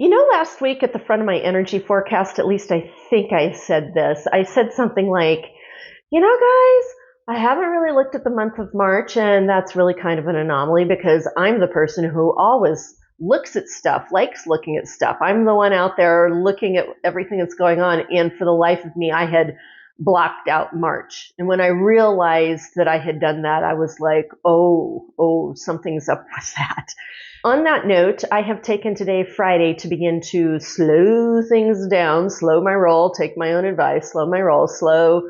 Last week at the front of my energy forecast, at least I think I said this. I said something like, guys, I haven't really looked at the month of March, and that's really kind of an anomaly because I'm the person who always looks at stuff, likes looking at stuff. I'm the one out there looking at everything that's going on, and for the life of me, I had blocked out March. And when I realized that I had done that, I was like, oh, something's up with that. On that note, I have taken today, Friday, to begin to slow things down, slow my roll, take my own advice, slow my roll, slow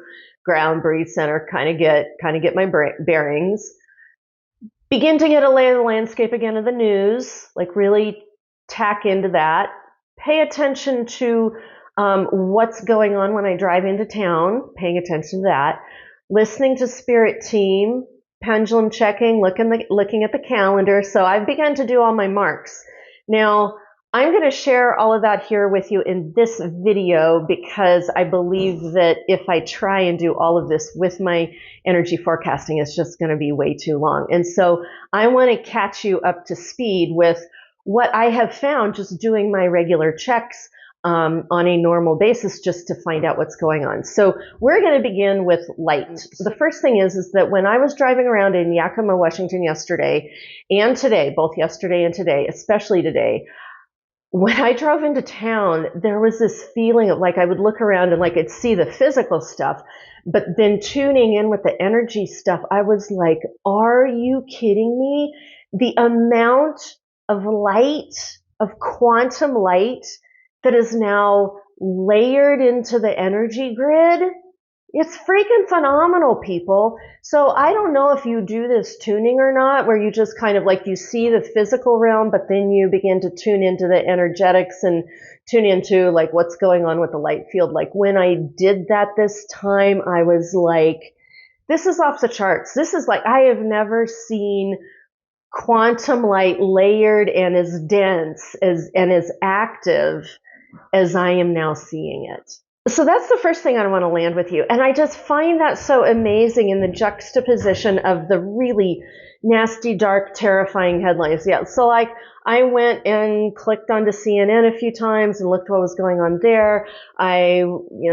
ground, breathe, center, kind of get my bearings. Begin to get a lay of the landscape again of the news, like really tack into that. Pay attention to what's going on when I drive into town, paying attention to that. Listening to Spirit Team, pendulum checking, looking at the calendar. So I've begun to do all my marks. Now, I'm going to share all of that here with you in this video because I believe that if I try and do all of this with my energy forecasting, it's just going to be way too long. And so I want to catch you up to speed with what I have found just doing my regular checks on a normal basis just to find out what's going on. So we're going to begin with light. The first thing is that when I was driving around in Yakima, Washington yesterday and today, both yesterday and today, especially today, when I drove into town, there was this feeling of like I would look around and like I'd see the physical stuff, but then tuning in with the energy stuff, I was like, are you kidding me? The amount of light, of quantum light that is now layered into the energy grid, it's freaking phenomenal, people. So I don't know if you do this tuning or not, where you just kind of like you see the physical realm, but then you begin to tune into the energetics and tune into like what's going on with the light field. Like when I did that this time, I was like, this is off the charts. This is like, I have never seen quantum light layered and as dense and as active as I am now seeing it. So that's the first thing I want to land with you. And I just find that so amazing in the juxtaposition of the really nasty, dark, terrifying headlines. Yeah, so like I went and clicked onto CNN a few times and looked what was going on there. I,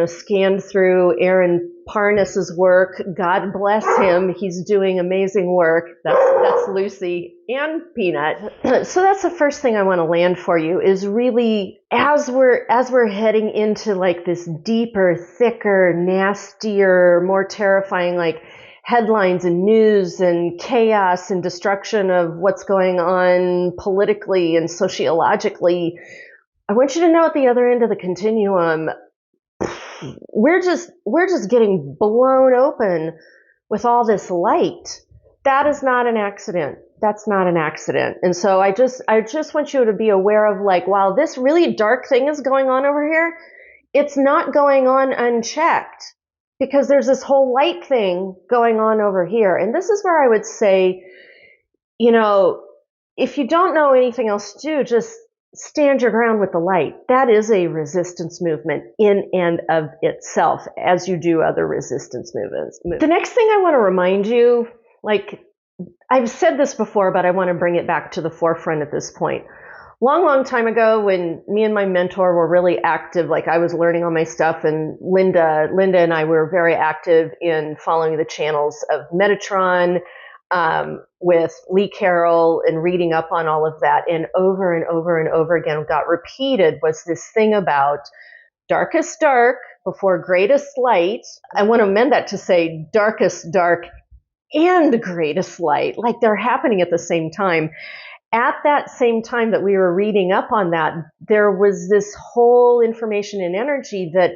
scanned through Aaron Parnas's work. God bless him. He's doing amazing work. That's Lucy and Peanut. So that's the first thing I want to land for you is really as we're heading into like this deeper, thicker, nastier, more terrifying like headlines and news and chaos and destruction of what's going on politically and sociologically, I want you to know at the other end of the continuum, we're just getting blown open with all this light. That is not an accident. That's not an accident. And so I just want you to be aware of like, while this really dark thing is going on over here, it's not going on unchecked because there's this whole light thing going on over here. And this is where I would say, if you don't know anything else to do, just stand your ground with the light. That is a resistance movement in and of itself, as you do other resistance movements. The next thing I want to remind you, like I've said this before, but I want to bring it back to the forefront at this point. Long time ago when me and my mentor were really active, like I was learning all my stuff, and Linda and I were very active in following the channels of Metatron, with Lee Carroll and reading up on all of that. And over and over again got repeated was this thing about darkest dark before greatest light. I want to amend that to say darkest dark and greatest light, like they're happening at the same time. At that same time that we were reading up on that, there was this whole information and energy that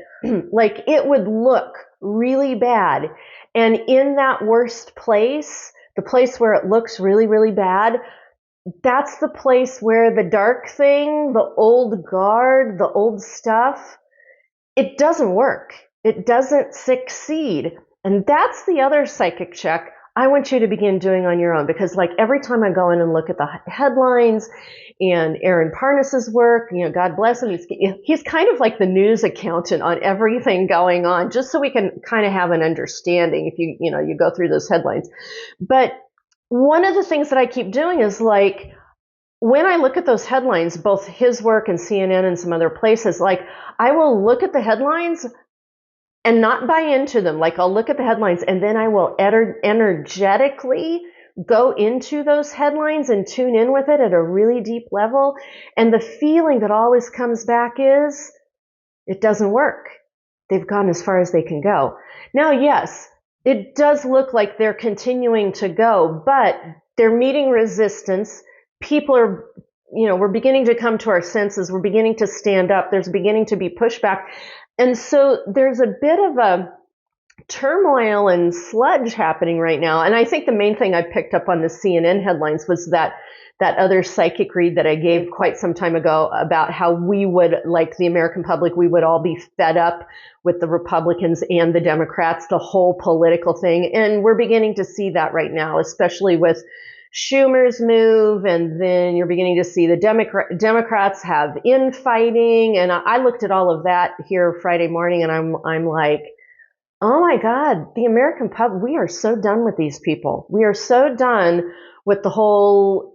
like it would look really bad. And in that worst place, the place where it looks really, really bad, that's the place where the dark thing, the old guard, the old stuff, it doesn't work. It doesn't succeed. And that's the other psychic check I want you to begin doing on your own, because like every time I go in and look at the headlines and Aaron Parnas's work, God bless him, he's kind of like the news accountant on everything going on, just so we can kind of have an understanding if you go through those headlines. But one of the things that I keep doing is like, when I look at those headlines, both his work and CNN and some other places, like I will look at the headlines and not buy into them. Like I'll look at the headlines and then I will energetically go into those headlines and tune in with it at a really deep level. And the feeling that always comes back is, it doesn't work. They've gone as far as they can go. Now, yes, it does look like they're continuing to go, but they're meeting resistance. People are, we're beginning to come to our senses. We're beginning to stand up. There's beginning to be pushback. And so there's a bit of a turmoil and sludge happening right now. And I think the main thing I picked up on the CNN headlines was that other psychic read that I gave quite some time ago about how we would, like the American public, we would all be fed up with the Republicans and the Democrats, the whole political thing. And we're beginning to see that right now, especially with Schumer's move, and then you're beginning to see the Democrats have infighting. And I looked at all of that here Friday morning, and I'm like, oh my God, the American public, we are so done with these people. We are so done with the whole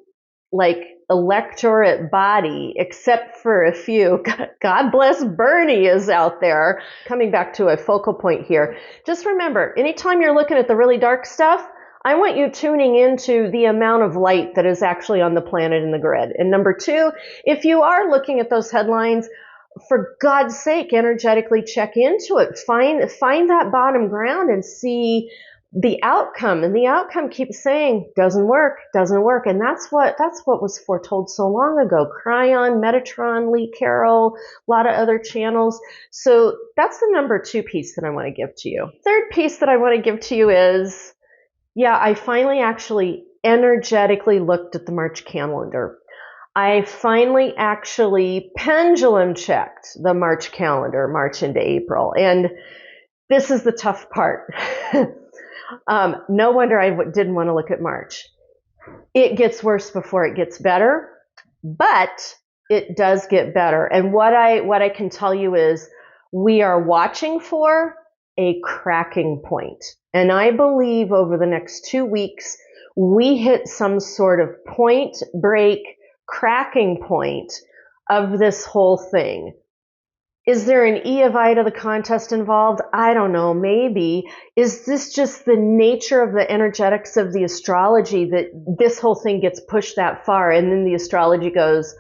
electorate body, except for a few. God bless Bernie is out there. Coming back to a focal point here, just remember, anytime you're looking at the really dark stuff, I want you tuning into the amount of light that is actually on the planet and the grid. And number two, if you are looking at those headlines, for God's sake, energetically check into it. Find that bottom ground and see the outcome. And the outcome keeps saying, doesn't work. And that's what was foretold so long ago. Cryon, Metatron, Lee Carroll, a lot of other channels. So that's the number two piece that I want to give to you. Third piece that I want to give to you is, I finally actually energetically looked at the March calendar. I finally actually pendulum checked the March calendar, March into April. And this is the tough part. No wonder I didn't want to look at March. It gets worse before it gets better, but it does get better. And what I can tell you is we are watching for a cracking point. And I believe over the next 2 weeks, we hit some sort of point break cracking point of this whole thing. Is there an E of I to the contest involved? I don't know, maybe. Is this just the nature of the energetics of the astrology that this whole thing gets pushed that far and then the astrology goes,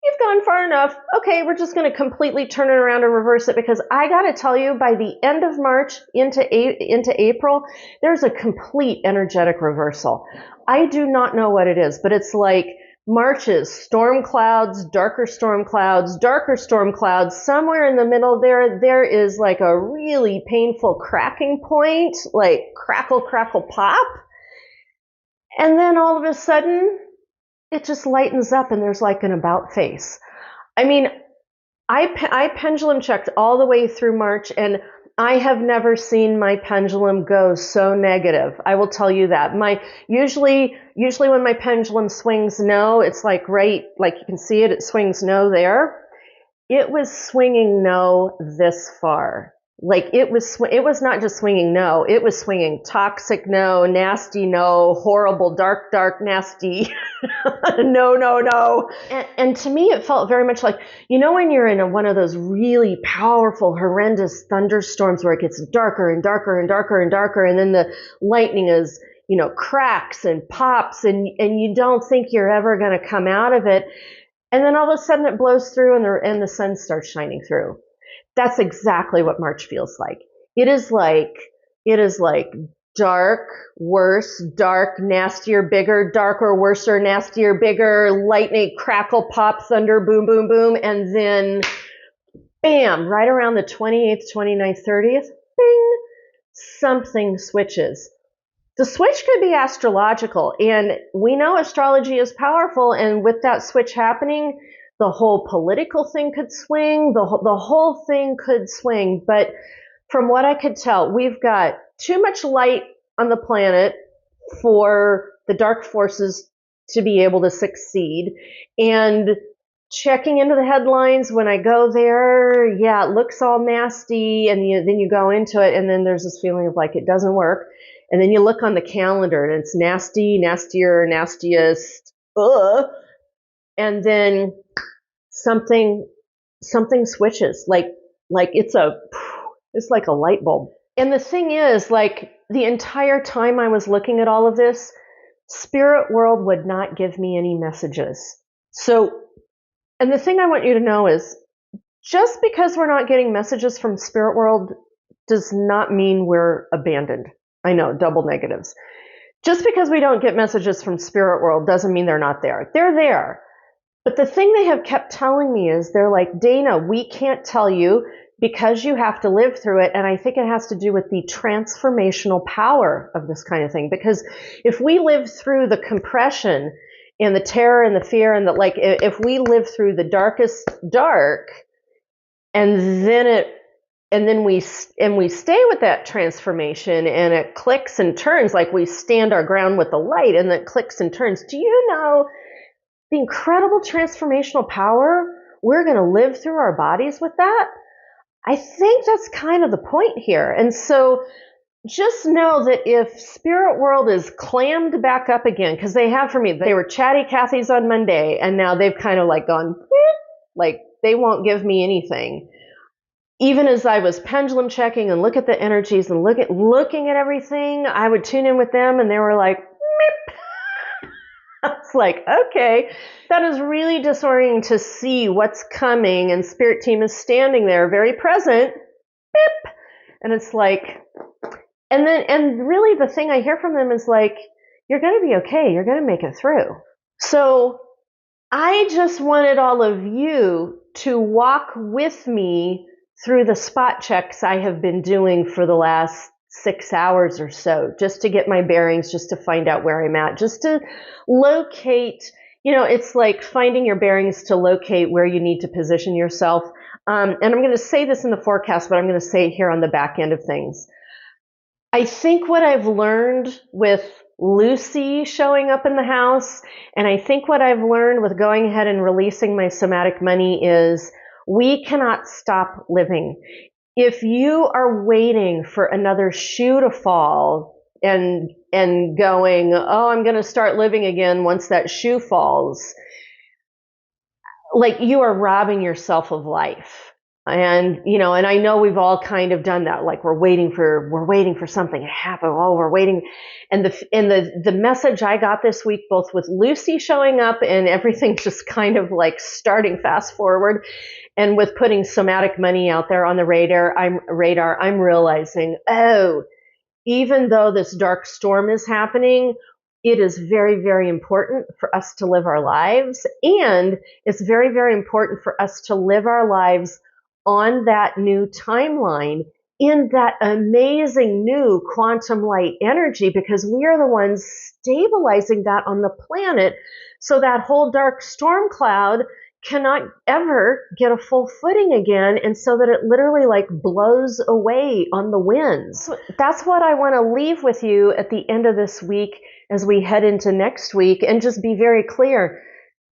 you've gone far enough. Okay, we're just going to completely turn it around and reverse it, because I got to tell you, by the end of March into April, there's a complete energetic reversal. I do not know what it is, but it's like March is storm clouds, darker storm clouds, darker storm clouds. Somewhere in the middle there is like a really painful cracking point, like crackle, crackle, pop. And then all of a sudden, it just lightens up and there's like an about face. I mean, I pendulum checked all the way through March, and I have never seen my pendulum go so negative. I will tell you that. Usually when my pendulum swings no, it's like you can see it swings no there. It was swinging no this far. Like it was not just swinging no, it was swinging toxic no, nasty no, horrible, dark, nasty, no. And to me, it felt very much like, when you're in one of those really powerful, horrendous thunderstorms where it gets darker and darker and darker and darker, and then the lightning is, cracks and pops, and you don't think you're ever going to come out of it. And then all of a sudden it blows through and the sun starts shining through. That's exactly what March feels like. It is like dark, worse, dark, nastier, bigger, darker, worser, nastier, bigger, lightning, crackle, pop, thunder, boom, boom, boom, and then bam, right around the 28th, 29th, 30th, bing, something switches. The switch could be astrological, and we know astrology is powerful, and with that switch happening, the whole political thing could swing, the whole thing could swing. But from what I could tell, we've got too much light on the planet for the dark forces to be able to succeed. And checking into the headlines, when I go there, it looks all nasty, and then you go into it, and then there's this feeling of like it doesn't work. And then you look on the calendar, and it's nasty, nastier, nastiest, ugh. And then something switches, like it's like a light bulb. And the thing is, like, the entire time I was looking at all of this, spirit world would not give me any messages. So, and the thing I want you to know is, just because we're not getting messages from spirit world does not mean we're abandoned. I know, double negatives. Just because we don't get messages from spirit world doesn't mean they're not there. They're there. But the thing they have kept telling me is, they're like, Dana, we can't tell you because you have to live through it. And I think it has to do with the transformational power of this kind of thing. Because if we live through the compression and the terror and the fear and if we live through the darkest dark, and then we stay with that transformation, and it clicks and turns, like we stand our ground with the light and it clicks and turns. Do you know the incredible transformational power we're going to live through our bodies with that? I think that's kind of the point here. And so just know that if spirit world is clammed back up again, because they have for me, they were chatty Cathy's on Monday, and now they've kind of like gone, like they won't give me anything. Even as I was pendulum checking and look at the energies and looking at everything, I would tune in with them, and they were like, meep. It's like, okay, that is really disorienting to see what's coming, and spirit team is standing there very present, beep. And it's like, and really the thing I hear from them is like, you're going to be okay, you're going to make it through. So I just wanted all of you to walk with me through the spot checks I have been doing for the last 6 hours or so, just to get my bearings, just to find out where I'm at, just to locate, it's like finding your bearings to locate where you need to position yourself. And I'm going to say this in the forecast, but I'm going to say it here on the back end of things. I think what I've learned with Lucy showing up in the house, and I think what I've learned with going ahead and releasing my somatic money is, we cannot stop living. If you are waiting for another shoe to fall and going, oh, I'm going to start living again once that shoe falls, like, you are robbing yourself of life. And, and I know we've all kind of done that. Like, we're waiting for something to happen. Oh, we're waiting. And the message I got this week, both with Lucy showing up and everything just kind of like starting fast forward, and with putting somatic money out there on the radar, I'm realizing, oh, even though this dark storm is happening, it is very, very important for us to live our lives. And it's very, very important for us to live our lives on that new timeline, in that amazing new quantum light energy, because we are the ones stabilizing that on the planet, so that whole dark storm cloud cannot ever get a full footing again, and so that it literally like blows away on the winds. So that's what I want to leave with you at the end of this week as we head into next week, and just be very clear.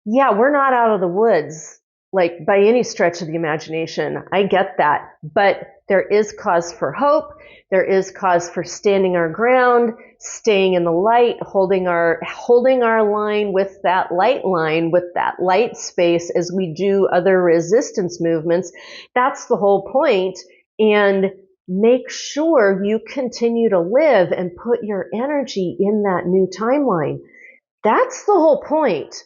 Yeah, we're not out of the woods, like, by any stretch of the imagination. I get that. But there is cause for hope. There is cause for standing our ground, staying in the light, holding our line with that light space as we do other resistance movements. That's the whole point. And make sure you continue to live and put your energy in that new timeline. That's the whole point.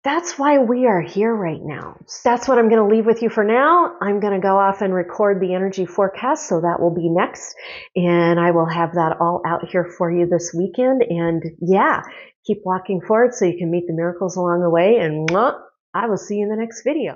That's why we are here right now. That's what I'm going to leave with you for now. I'm going to go off and record the energy forecast, so that will be next. And I will have that all out here for you this weekend. And yeah, keep walking forward so you can meet the miracles along the way. And I will see you in the next video.